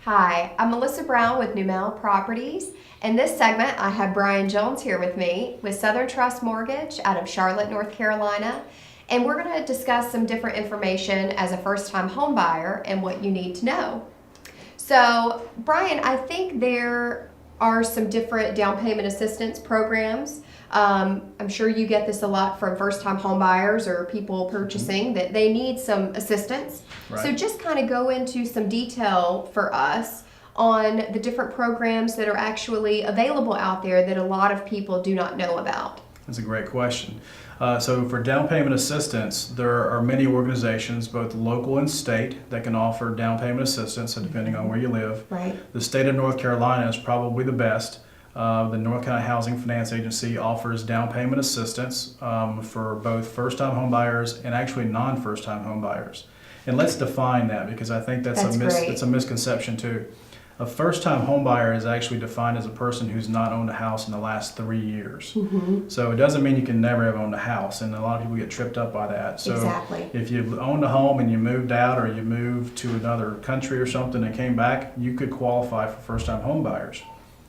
Hi, I'm Melissa Brown with Newmel Properties. In this segment, I have Brian Jones here with me with Southern Trust Mortgage out of Charlotte, North Carolina. And we're going to discuss some different information as a first-time home buyer and what you need to know. So, Brian, I think there are some different down payment assistance programs. I'm sure you get this a lot from first-time home buyers or people purchasing that they need some assistance. Right. So just kind of go into some detail for us on the different programs that are actually available out there that a lot of people do not know about. That's a great question. So for down payment assistance, there are many organizations, both local and state, that can offer down payment assistance, depending on where you live. Right. The state of North Carolina is probably the best. The North Carolina Housing Finance Agency offers down payment assistance for both first-time home buyers and actually non-first-time home buyers. And let's define that, because I think that's a misconception too. A first-time home buyer is actually defined as a person who's not owned a house in the last 3 years. Mm-hmm. So it doesn't mean you can never have owned a house, and a lot of people get tripped up by that. So Exactly. if you've owned a home and you moved out, or you moved to another country or something and came back, you could qualify for first-time home buyers.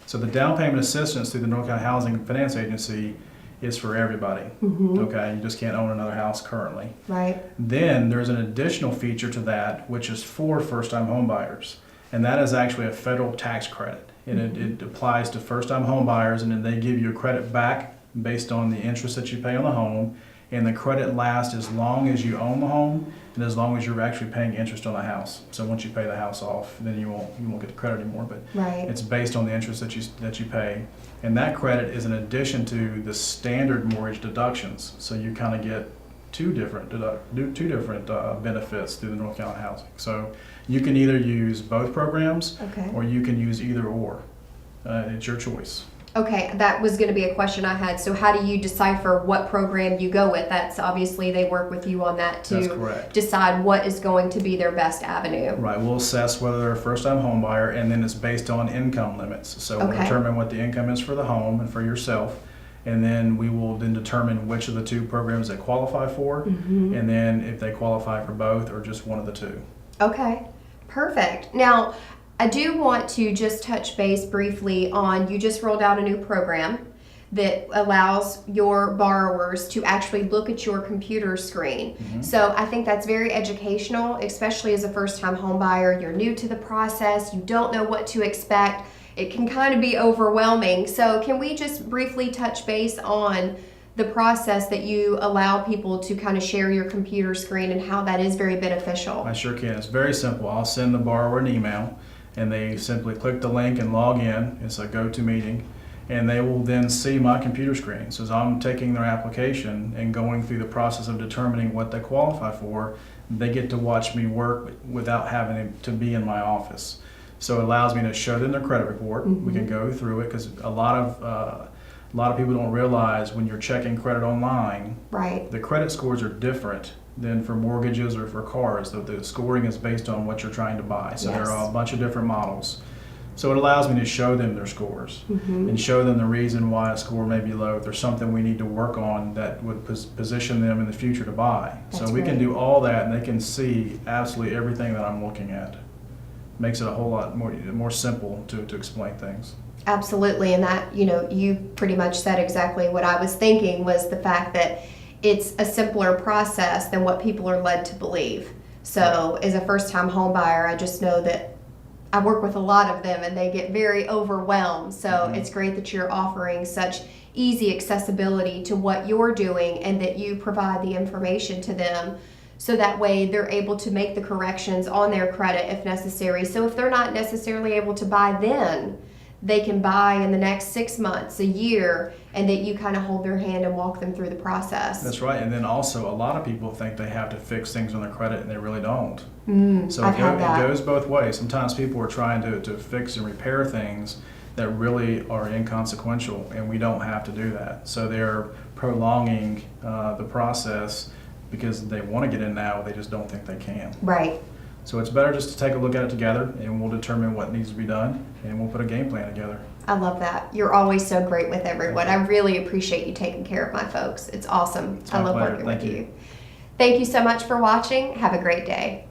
So the down payment assistance through the North Carolina Housing Finance Agency is for everybody. Mm-hmm. Okay, you just can't own another house currently. Right. Then there's an additional feature to that, which is for first-time home buyers. And that is actually a federal tax credit. And it applies to first-time home buyers, and then they give you a credit back based on the interest that you pay on the home. And the credit lasts as long as you own the home and as long as you're actually paying interest on the house. So once you pay the house off, then you won't get the credit anymore. But Right. it's based on the interest that you pay. And that credit is in addition to the standard mortgage deductions. So you kind of get two different benefits through the North Carolina Housing. So you can either use both programs, Okay. or you can use either or. It's your choice. Okay, that was going to be a question I had. So how do you decipher what program you go with? That's obviously they work with you on that That's to correct. decide what is going to be their best avenue. Right, we'll assess whether they're a first-time home buyer, and then it's based on income limits. So we'll Okay. determine what the income is for the home and for yourself, and then we will then determine which of the two programs they qualify for, and then if they qualify for both or just one of the two. Okay, perfect. Now, I do want to just touch base briefly on, you just rolled out a new program that allows your borrowers to actually look at your computer screen. So I think that's very educational, especially as a first-time home buyer. You're new to the process, you don't know what to expect. It can kind of be overwhelming. So can we just briefly touch base on the process that you allow people to kind of share your computer screen and how that is very beneficial? I sure can. It's very simple. I'll send the borrower an email, and they simply click the link and log in. It's a GoToMeeting, and they will then see my computer screen. So as I'm taking their application and going through the process of determining what they qualify for, they get to watch me work without having to be in my office. So it allows me to show them their credit report. We can go through it, because a lot of people don't realize when you're checking credit online, Right. the credit scores are different than for mortgages or for cars. The scoring is based on what you're trying to buy. So Yes. there are a bunch of different models. So it allows me to show them their scores and show them the reason why a score may be low. If there's something we need to work on that would position them in the future to buy. That's So we can right. do all that, and they can see absolutely everything that I'm looking at. Makes it a whole lot more simple to explain things. Absolutely, and that, you pretty much said exactly what I was thinking, was the fact that it's a simpler process than what people are led to believe. So as a first-time home buyer, I just know that I work with a lot of them and they get very overwhelmed. So it's great that you're offering such easy accessibility to what you're doing and that you provide the information to them, so that way they're able to make the corrections on their credit if necessary. So if they're not necessarily able to buy then, they can buy in the next 6 months, a year, and that you kind of hold their hand and walk them through the process. That's right. And then also, a lot of people think they have to fix things on their credit, and they really don't. So I've had it that. goes both ways. Sometimes people are trying to fix and repair things that really are inconsequential, and we don't have to do that. So they're prolonging the process because they want to get in now, they just don't think they can. Right. So it's better just to take a look at it together, and we'll determine what needs to be done, and we'll put a game plan together. I love that. You're always so great with everyone. I really appreciate you taking care of my folks. It's awesome. It's my I love pleasure. working Thank with you. you. Thank you so much for watching. Have a great day.